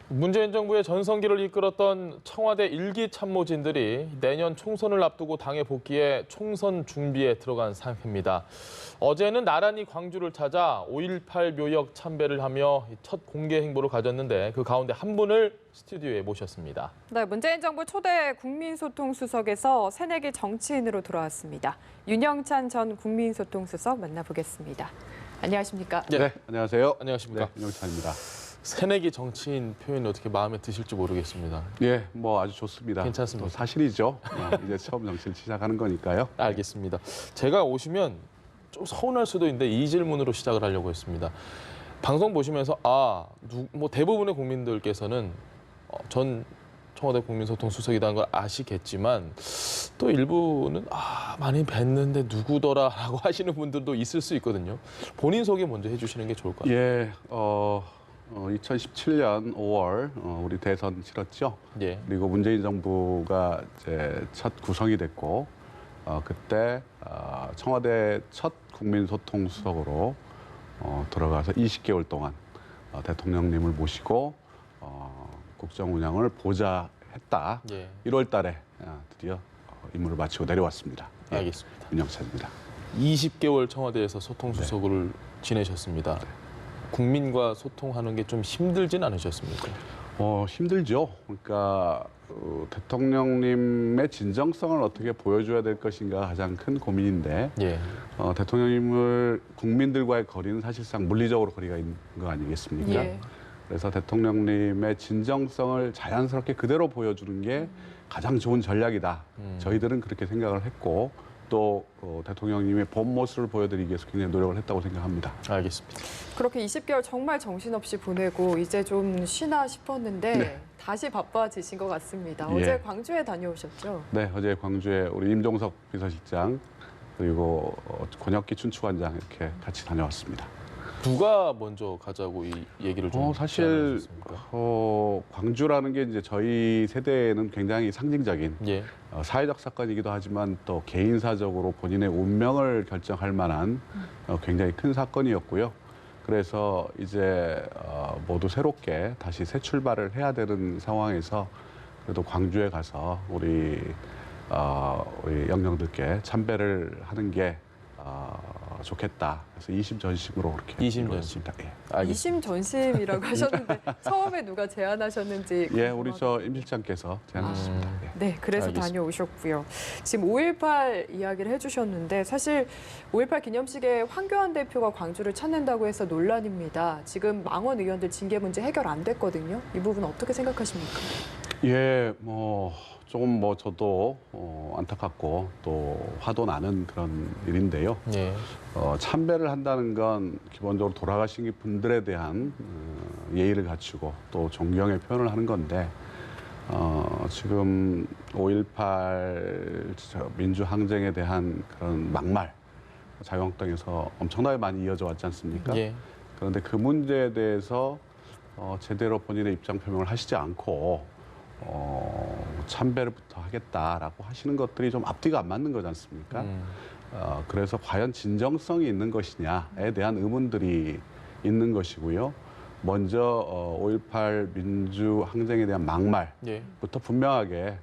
문재인 정부의 전성기를 이끌었던 청와대 일기 참모진들이 내년 총선을 앞두고 당에 복귀해 총선 준비에 들어간 상태입니다. 어제는 나란히 광주를 찾아 5.18 묘역 참배를 하며 첫 공개 행보를 가졌는데 그 가운데 한 분을 스튜디오에 모셨습니다. 네, 문재인 정부 초대 국민소통수석에서 새내기 정치인으로 돌아왔습니다. 윤영찬 전 국민소통수석 만나보겠습니다. 안녕하십니까? 네, 안녕하세요. 안녕하십니까? 네, 윤영찬입니다. 새내기 정치인 표현이 어떻게 마음에 드실지 모르겠습니다. 예, 뭐 아주 좋습니다. 괜찮습니다. 또 사실이죠. 이제 처음 정치를 시작하는 거니까요. 알겠습니다. 제가 오시면 좀 서운할 수도 있는데 이 질문으로 시작을 하려고 했습니다. 방송 보시면서 뭐 대부분의 국민들께서는 전 청와대 국민소통수석이라는 걸 아시겠지만 또 일부는 많이 뵀는데 누구더라라고 하시는 분들도 있을 수 있거든요. 본인 소개 먼저 해주시는 게 좋을 것 같아요. 예, 2017년 5월 우리 대선 치렀죠. 예. 그리고 문재인 정부가 이제 첫 구성이 됐고 그때 청와대 첫 국민소통수석으로 들어가서 20개월 동안 대통령님을 모시고 국정 운영을 보좌했다. 예. 1월 달에 드디어 임무를 마치고 내려왔습니다. 예, 알겠습니다. 윤영찬입니다. 20개월 청와대에서 소통수석을 지내셨습니다. 국민과 소통하는 게 좀 힘들진 않으셨습니까? 힘들죠. 그러니까 대통령님의 진정성을 어떻게 보여줘야 될 것인가 가장 큰 고민인데 예. 대통령님을 국민들과의 거리는 사실상 물리적으로 거리가 있는 거 아니겠습니까? 예. 그래서 대통령님의 진정성을 자연스럽게 그대로 보여주는 게 가장 좋은 전략이다. 저희들은 그렇게 생각을 했고 또 대통령님의 본 모습을 보여드리기 위해서 굉장히 노력을 했다고 생각합니다. 알겠습니다. 그렇게 20개월 정말 정신없이 보내고 이제 좀 쉬나 싶었는데 네. 다시 바빠지신 것 같습니다. 예. 어제 광주에 다녀오셨죠? 네, 어제 광주에 우리 임종석 비서실장 그리고 권혁기 춘추관장 이렇게 같이 다녀왔습니다. 누가 먼저 가자고 이 얘기를 좀 사실 제안하셨습니까? 광주라는 게 이제 저희 세대에는 굉장히 상징적인 예. 사회적 사건이기도 하지만 또 개인사적으로 본인의 운명을 결정할 만한 굉장히 큰 사건이었고요. 그래서 이제 모두 새롭게 다시 새 출발을 해야 되는 상황에서 그래도 광주에 가서 우리 영령들께 참배를 하는 게 좋겠다. 그래서 이심전심으로 그렇게 이심전심. 예. 알겠습니다. 이심전심이라고 하셨는데 처음에 누가 제안하셨는지 예, 우리 저 임 실장께서 제안하셨습니다. 예. 네, 그래서 알겠습니다. 다녀오셨고요. 지금 5.18 이야기를 해주셨는데 사실 5.18 기념식에 황교안 대표가 광주를 찾는다고 해서 논란입니다. 지금 망원 의원들 징계 문제 해결 안 됐거든요. 이 부분 어떻게 생각하십니까? 예, 조금 저도 안타깝고 또 화도 나는 그런 일인데요. 예. 참배를 한다는 건 기본적으로 돌아가신 분들에 대한 예의를 갖추고 또 존경의 표현을 하는 건데 지금 5.18 민주항쟁에 대한 그런 막말 자유한국당에서 엄청나게 많이 이어져 왔지 않습니까? 예. 그런데 그 문제에 대해서 제대로 본인의 입장 표명을 하시지 않고 참배를부터 하겠다라고 하시는 것들이 좀 앞뒤가 안 맞는 거지 않습니까? 그래서 과연 진정성이 있는 것이냐에 대한 의문들이 있는 것이고요. 먼저 5.18 민주항쟁에 대한 막말부터 분명하게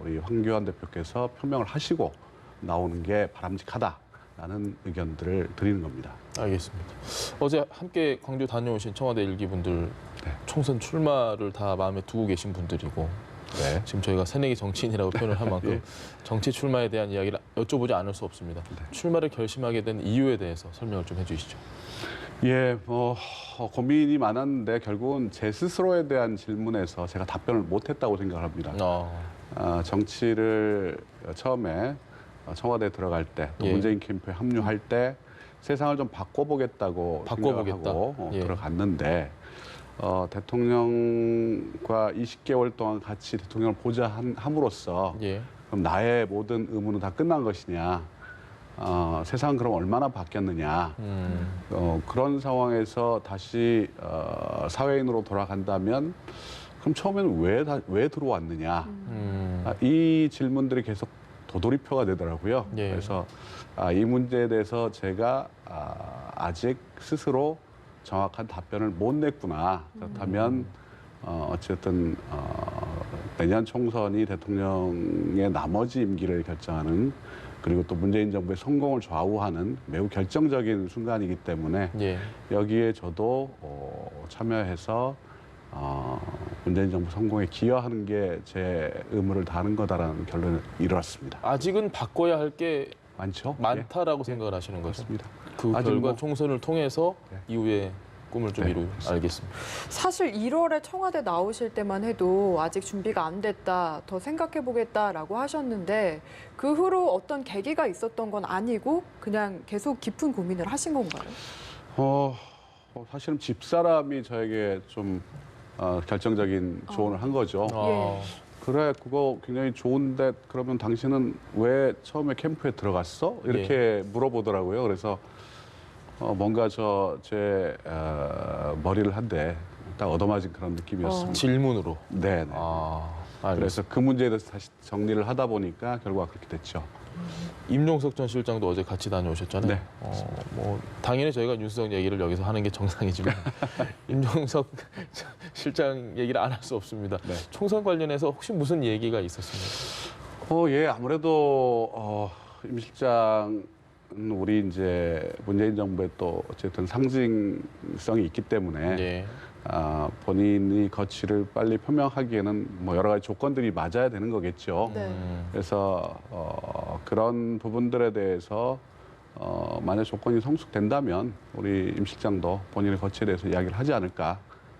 우리 황교안 대표께서 표명을 하시고 나오는 게 바람직하다라는 의견들을 드리는 겁니다. 알겠습니다. 어제 함께 광주 다녀오신 청와대 일기분들 네. 총선 출마를 다 마음에 두고 계신 분들이고 네. 지금 저희가 새내기 정치인이라고 표현을 할 만큼 예. 정치 출마에 대한 이야기를 여쭤보지 않을 수 없습니다. 네. 출마를 결심하게 된 이유에 대해서 설명을 좀 해주시죠. 예, 고민이 많았는데 결국은 제 스스로에 대한 질문에서 제가 답변을 못했다고 생각합니다. 정치를 처음에 청와대에 들어갈 때, 또 예. 문재인 캠프에 합류할 때 세상을 좀 바꿔보겠다고 생각하고 예. 들어갔는데 대통령과 20개월 동안 같이 대통령을 보좌함으로써 예. 그럼 나의 모든 의무는 다 끝난 것이냐? 세상은 그럼 얼마나 바뀌었느냐? 그런 상황에서 다시 사회인으로 돌아간다면 그럼 처음에는 왜 들어왔느냐? 이 질문들이 계속 도돌이표가 되더라고요. 예. 그래서 이 문제에 대해서 제가 아직 스스로 정확한 답변을 못 냈구나. 그렇다면 어쨌든 내년 총선이 대통령의 나머지 임기를 결정하는 그리고 또 문재인 정부의 성공을 좌우하는 매우 결정적인 순간이기 때문에 예. 여기에 저도 참여해서 문재인 정부 성공에 기여하는 게 제 의무를 다하는 거다라는 결론에 이르렀습니다. 아직은 바꿔야 할 게 많죠? 많다라고 생각을 하시는 거죠. 그렇습니다. 그 아직 결과 뭐- 총선을 통해서 네. 이후에 꿈을 좀 네, 이루 그렇습니다. 알겠습니다. 사실 1월에 청와대 나오실 때만 해도 아직 준비가 안 됐다, 더 생각해 보겠다라고 하셨는데 그 후로 어떤 계기가 있었던 건 아니고 그냥 계속 깊은 고민을 하신 건가요? 사실은 집사람이 저에게 좀 결정적인 조언을 한 거죠. 아, 그래, 그거 굉장히 좋은데 그러면 당신은 왜 처음에 캠프에 들어갔어? 이렇게 물어보더라고요. 그래서 뭔가 제 머리를 한데 딱 얻어맞은 그런 느낌이었습니다. 질문으로. 네. 아, 알겠습니다. 그래서 그 문제에 대해서 다시 정리를 하다 보니까 결과가 그렇게 됐죠. 임종석 전 실장도 어제 같이 다녀오셨잖아요. 네. 뭐 당연히 저희가 뉴스성 얘기를 여기서 하는 게 정상이지만 임종석 실장 얘기를 안 할 수 없습니다. 네. 총선 관련해서 혹시 무슨 얘기가 있었습니까? 예, 아무래도 임 실장은 우리 이제 문재인 정부의 또 어쨌든 상징성이 있기 때문에 예. 본인이 거취를 빨리 표명하기에는 뭐 여러 가지 조건들이 맞아야 되는 거겠죠. 네. 그래서 그런 부분들에 대해서 만약 조건이 성숙된다면 우리 임 실장도 본인의 거취에 대해서 이야기를 하지 않을까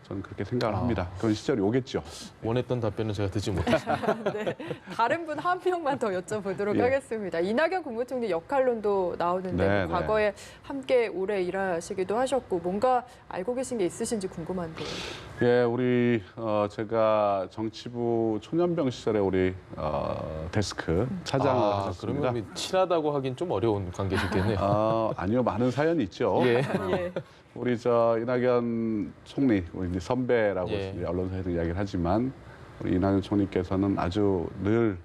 저는 그렇게 생각을 합니다. 그런 시절이 오겠죠. 원했던 답변은 제가 듣지 못했습니다. 네. 다른 분 한 명만 더 여쭤보도록 예. 하겠습니다. 이낙연 국무총리 역할론도 나오는데 네, 뭐 과거에 함께 오래 일하시기도 하셨고 뭔가 알고 계신 게 있으신지 궁금한데요. 예, 우리 제가 정치부 초년병 시절에 우리 데스크 차장을 하셨습니다. 그러면 친하다고 하긴 좀 어려운 관계시겠네요. 아니요, 많은 사연이 있죠. 예. 예. 우리 이낙연 총리, 우리 이제 선배라고 예. 이제 언론사에서 이야기를 하지만 우리 이낙연 총리께서는 아주 늘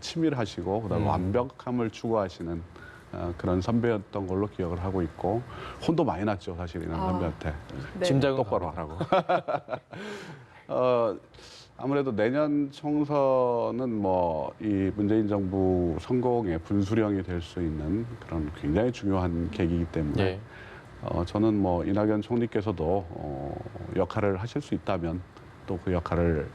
치밀하시고 그다음에 완벽함을 추구하시는 그런 선배였던 걸로 기억을 하고 있고 혼도 많이 났죠, 사실 이낙연 선배한테. 네. 짐작은 똑바로 하라고. 아무래도 내년 총선은 뭐 이 문재인 정부 성공의 분수령이 될 수 있는 그런 굉장히 중요한 계기이기 때문에 예. 저는 뭐 이낙연 총리께서도 역할을 하실 수 있다면 또 그 역할을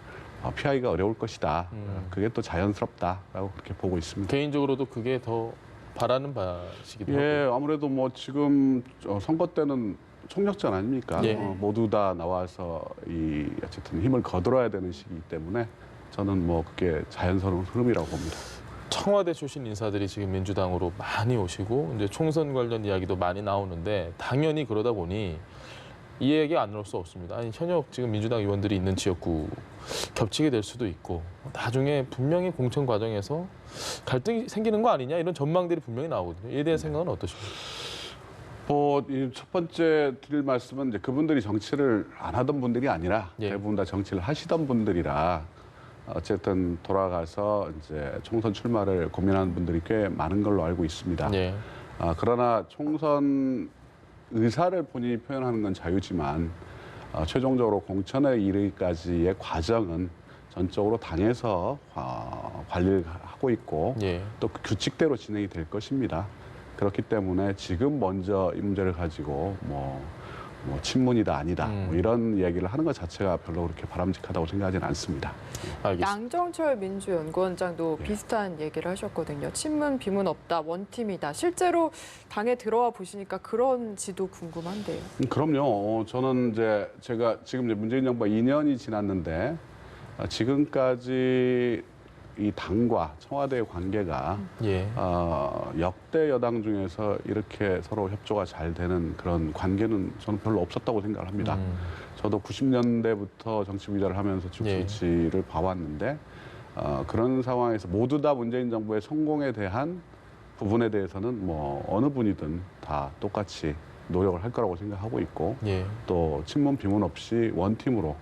피하기가 어려울 것이다. 그게 또 자연스럽다라고 그렇게 보고 있습니다. 개인적으로도 그게 더 바라는 바시기도 하고. 예, 아무래도 뭐 지금 선거 때는 총력전 아닙니까? 예. 모두 다 나와서 어쨌든 힘을 거들어야 되는 시기이기 때문에 저는 뭐 그게 자연스러운 흐름이라고 봅니다. 청와대 출신 인사들이 지금 민주당으로 많이 오시고 이제 총선 관련 이야기도 많이 나오는데 당연히 그러다 보니 이 얘기 안 나올 수 없습니다. 아니 현역 지금 민주당 의원들이 있는 지역구 겹치게 될 수도 있고 나중에 분명히 공천 과정에서 갈등이 생기는 거 아니냐 이런 전망들이 분명히 나오거든요. 이에 대한 생각은 어떠십니까? 이 첫 번째 드릴 말씀은 이제 그분들이 정치를 안 하던 분들이 아니라 예. 대부분 다 정치를 하시던 분들이라 어쨌든 돌아가서 이제 총선 출마를 고민하는 분들이 꽤 많은 걸로 알고 있습니다. 예. 그러나 총선 의사를 본인이 표현하는 건 자유지만 최종적으로 공천에 이르기까지의 과정은 전적으로 당에서 관리를 하고 있고 예. 또 그 규칙대로 진행이 될 것입니다. 그렇기 때문에 지금 먼저 이 문제를 가지고 뭐 친문이다 아니다 뭐 이런 얘기를 하는 것 자체가 별로 그렇게 바람직하다고 생각하지는 않습니다. 알겠습니다. 양정철 민주연구원장도 예. 비슷한 얘기를 하셨거든요. 친문 비문 없다, 원팀이다. 실제로 당에 들어와 보시니까 그런지도 궁금한데요. 그럼요. 저는 이제 제가 지금 이제 문재인 정부가 2년이 지났는데 지금까지 이 당과 청와대의 관계가 예. 역대 여당 중에서 이렇게 서로 협조가 잘 되는 그런 관계는 저는 별로 없었다고 생각을 합니다. 저도 90년대부터 정치 부자를 하면서 쭉 예. 정치를 봐왔는데 그런 상황에서 모두 다 문재인 정부의 성공에 대한 부분에 대해서는 뭐 어느 분이든 다 똑같이 노력을 할 거라고 생각하고 있고 예. 또 친문 비문 없이 원팀으로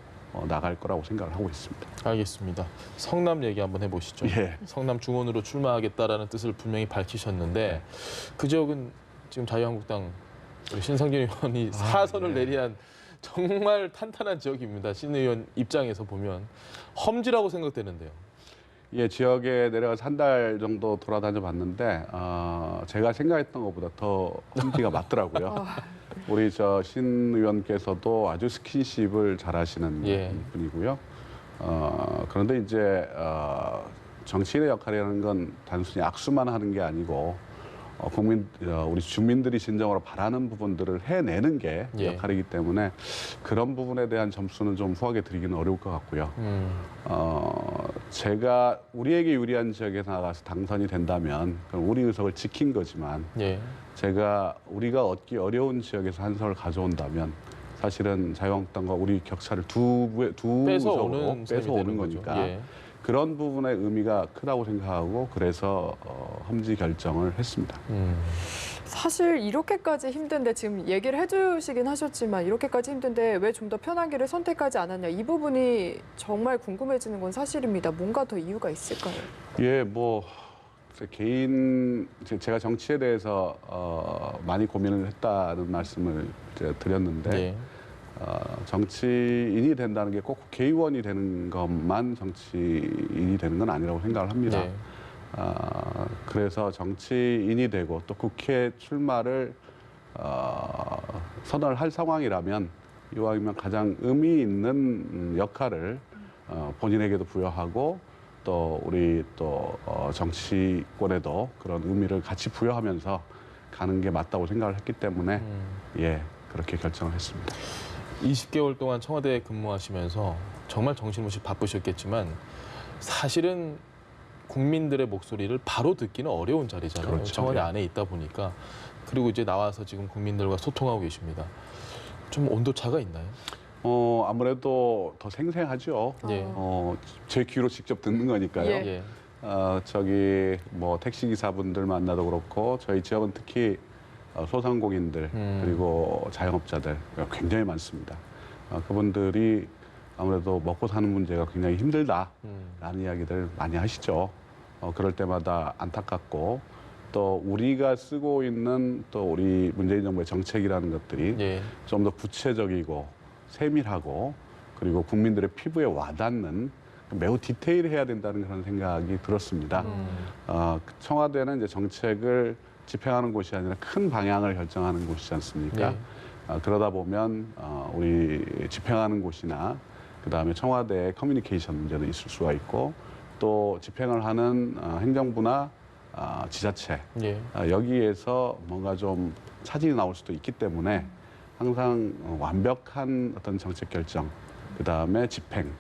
나갈 거라고 생각을 하고 있습니다. 알겠습니다. 성남 얘기 한번 해보시죠. 예. 성남 중원으로 출마하겠다라는 뜻을 분명히 밝히셨는데 그 지역은 지금 자유한국당 우리 신성진 의원이 사선을 예. 내리한 정말 탄탄한 지역입니다. 신 의원 입장에서 보면 험지라고 생각되는데요. 예, 지역에 내려가서 한 달 정도 돌아다녀 봤는데 제가 생각했던 것보다 더 험지가 맞더라고요. 우리 저 신 의원께서도 아주 스킨십을 잘하시는 예. 분이고요. 그런데 이제 정치인의 역할이라는 건 단순히 악수만 하는 게 아니고 우리 주민들이 진정으로 바라는 부분들을 해내는 게 예. 역할이기 때문에 그런 부분에 대한 점수는 좀 후하게 드리기는 어려울 것 같고요. 제가 우리에게 유리한 지역에 나가서 당선이 된다면 그럼 우리 의석을 지킨 거지만 예. 우리가 얻기 어려운 지역에서 한 석을 가져온다면 사실은 자유한국당과 우리 격차를 두 의석으로 뺏어오는 거니까 예. 그런 부분의 의미가 크다고 생각하고 그래서 험지 결정을 했습니다. 사실 이렇게까지 힘든데 지금 얘기를 해주시긴 하셨지만 이렇게까지 힘든데 왜 좀 더 편한 길을 선택하지 않았냐 이 부분이 정말 궁금해지는 건 사실입니다. 뭔가 더 이유가 있을까요? 예, 뭐 제가 정치에 대해서 많이 고민을 했다는 말씀을 제가 드렸는데 예. 정치인이 된다는 게 꼭 국회의원이 되는 것만 정치인이 되는 건 아니라고 생각을 합니다. 네. 그래서 정치인이 되고 또 국회 출마를 선언을 할 상황이라면 이왕이면 가장 의미 있는 역할을 본인에게도 부여하고 또 우리 정치권에도 그런 의미를 같이 부여하면서 가는 게 맞다고 생각을 했기 때문에 예, 그렇게 결정을 했습니다. 20개월 동안 청와대에 근무하시면서 정말 정신없이 바쁘셨겠지만 사실은 국민들의 목소리를 바로 듣기는 어려운 자리잖아요. 그렇죠. 청와대 예. 안에 있다 보니까. 그리고 이제 나와서 지금 국민들과 소통하고 계십니다. 좀 온도차가 있나요? 아무래도 더 생생하죠. 예. 제 귀로 직접 듣는 거니까요. 예. 예. 뭐 택시 기사분들 만나도 그렇고 저희 지역은 특히 소상공인들 그리고 자영업자들 굉장히 많습니다. 그분들이 아무래도 먹고 사는 문제가 굉장히 힘들다라는 이야기들 많이 하시죠. 그럴 때마다 안타깝고 또 우리가 쓰고 있는 또 우리 문재인 정부의 정책이라는 것들이 예. 좀 더 구체적이고 세밀하고 그리고 국민들의 피부에 와닿는 매우 디테일해야 된다는 그런 생각이 들었습니다. 청와대는 이제 정책을 집행하는 곳이 아니라 큰 방향을 결정하는 곳이지 않습니까? 네. 그러다 보면 우리 집행하는 곳이나 그다음에 청와대의 커뮤니케이션 문제도 있을 수가 있고 또 집행을 하는 행정부나 지자체 예. 여기에서 뭔가 좀 차질이 나올 수도 있기 때문에 항상 완벽한 어떤 정책 결정 그다음에 집행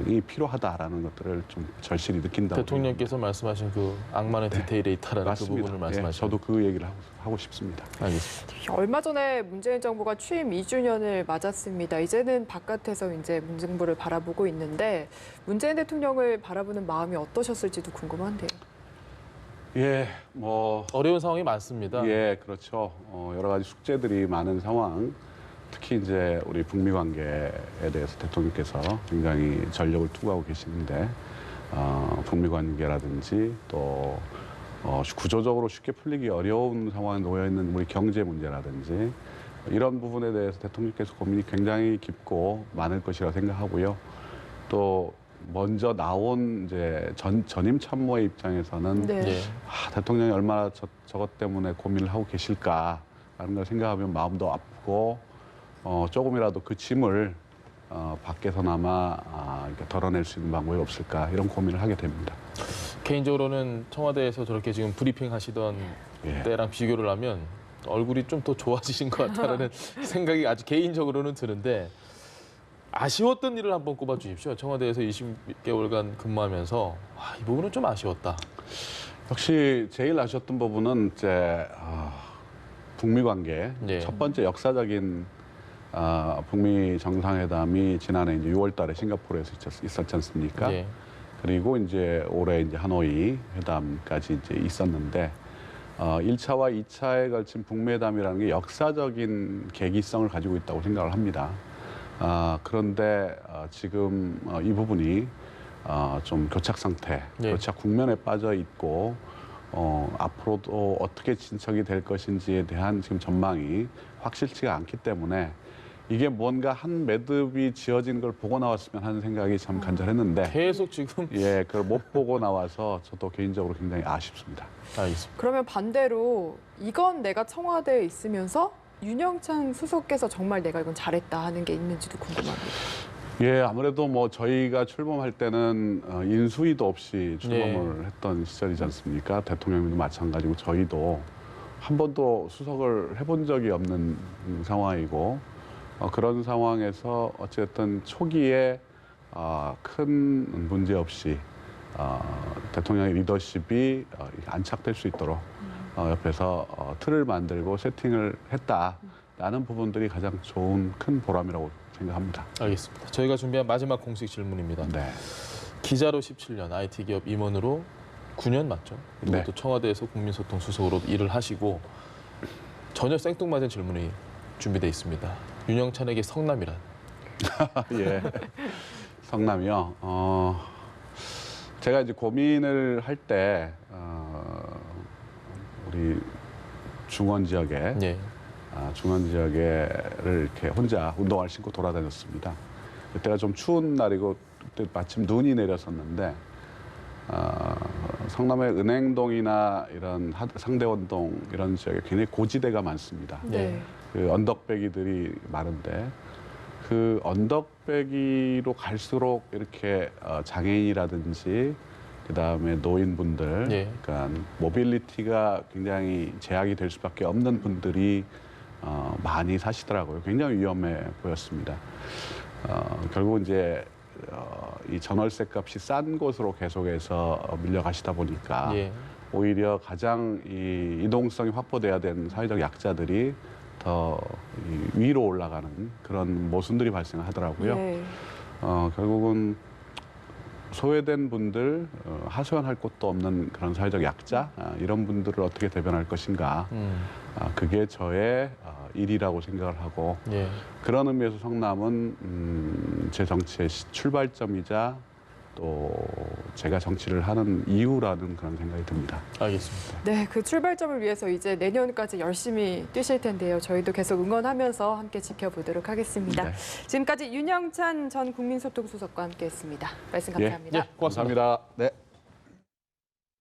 이 필요하다라는 것들을 좀 절실히 느낀다고 대통령께서 말씀하신 그 악마의 네. 디테일에 있다라는 그 맞습니다. 부분을 예, 말씀하시죠. 저도 그 얘기를 하고 싶습니다. 알겠습니다. 얼마 전에 문재인 정부가 취임 2주년을 맞았습니다. 이제는 바깥에서 이제 문정부를 바라보고 있는데 문재인 대통령을 바라보는 마음이 어떠셨을지도 궁금한데요. 예, 뭐 어려운 상황이 많습니다. 예, 그렇죠. 여러 가지 숙제들이 많은 상황. 특히 이제 우리 북미 관계에 대해서 대통령께서 굉장히 전력을 투구하고 계시는데 북미 관계라든지 또 구조적으로 쉽게 풀리기 어려운 상황에 놓여 있는 우리 경제 문제라든지 이런 부분에 대해서 대통령께서 고민이 굉장히 깊고 많을 것이라고 생각하고요. 또 먼저 나온 이제 전임 참모의 입장에서는 네. 예. 대통령이 얼마나 저것 때문에 고민을 하고 계실까라는 걸 생각하면 마음도 아프고 조금이라도 그 짐을 밖에서나마 이렇게 덜어낼 수 있는 방법이 없을까 이런 고민을 하게 됩니다. 개인적으로는 청와대에서 저렇게 지금 브리핑 하시던 예. 때랑 비교를 하면 얼굴이 좀 더 좋아지신 것 같다는 생각이 아주 개인적으로는 드는데 아쉬웠던 일을 한번 꼽아 주십시오. 청와대에서 20개월간 근무하면서 이 부분은 좀 아쉬웠다. 역시 제일 아쉬웠던 부분은 이제 북미 관계 예. 첫 번째 역사적인 북미 정상회담이 지난해 이제 6월달에 싱가포르에서 있었지 않습니까? 예. 그리고 이제 올해 이제 하노이 회담까지 이제 있었는데 1차와 2차에 걸친 북미 회담이라는 게 역사적인 계기성을 가지고 있다고 생각을 합니다. 그런데 지금 이 부분이 좀 교착 상태, 네. 교착 국면에 빠져 있고 앞으로도 어떻게 진척이 될 것인지에 대한 지금 전망이 확실치가 않기 때문에 이게 뭔가 한 매듭이 지어진 걸 보고 나왔으면 하는 생각이 참 간절했는데 계속 지금 예, 그걸 못 보고 나와서 저도 개인적으로 굉장히 아쉽습니다. 알겠습니다. 그러면 반대로 이건 내가 청와대에 있으면서 윤영찬 수석께서 정말 내가 이건 잘했다 하는 게 있는지도 궁금합니다. 예, 아무래도 뭐 저희가 출범할 때는 인수위도 없이 출범을 했던 시절이지 않습니까? 대통령님도 마찬가지고 저희도 한 번도 수석을 해본 적이 없는 상황이고 그런 상황에서 어쨌든 초기에 큰 문제 없이 대통령의 리더십이 안착될 수 있도록 옆에서 틀을 만들고 세팅을 했다라는 부분들이 가장 좋은 큰 보람이라고 생각합니다. 알겠습니다. 저희가 준비한 마지막 공식 질문입니다. 네. 기자로 17년, IT 기업 임원으로 9년 맞죠? 그리고 네. 또 청와대에서 국민소통 수석으로 일을 하시고 전혀 생뚱맞은 질문이 준비되어 있습니다. 윤영찬에게 성남이란? 예. 성남이요. 제가 이제 고민을 할 때 우리 중원 지역에 예. 중원 지역에를 이렇게 혼자 운동화를 신고 돌아다녔습니다. 그때가 좀 추운 날이고 그때 마침 눈이 내렸었는데 성남의 은행동이나 이런 상대원동 이런 지역에 굉장히 고지대가 많습니다. 네. 그 언덕배기들이 많은데 그 언덕배기로 갈수록 이렇게 장애인이라든지 그다음에 노인분들, 예. 그러니까 모빌리티가 굉장히 제약이 될 수밖에 없는 분들이 많이 사시더라고요. 굉장히 위험해 보였습니다. 결국 이제 이 전월세 값이 싼 곳으로 계속해서 밀려가시다 보니까 예. 오히려 가장 이 이동성이 확보돼야 되는 사회적 약자들이 더 위로 올라가는 그런 모순들이 발생하더라고요. 네. 결국은 소외된 분들, 하소연할 곳도 없는 그런 사회적 약자 이런 분들을 어떻게 대변할 것인가. 그게 저의 일이라고 생각을 하고 예. 그런 의미에서 성남은 제 정치의 출발점이자 또 제가 정치를 하는 이유라는 그런 생각이 듭니다. 알겠습니다. 네, 그 출발점을 위해서 이제 내년까지 열심히 뛰실 텐데요. 저희도 계속 응원하면서 함께 지켜보도록 하겠습니다. 네. 지금까지 윤영찬 전 국민소통수석과 함께했습니다. 말씀 예. 감사합니다. 예, 고맙습니다. 감사합니다. 네.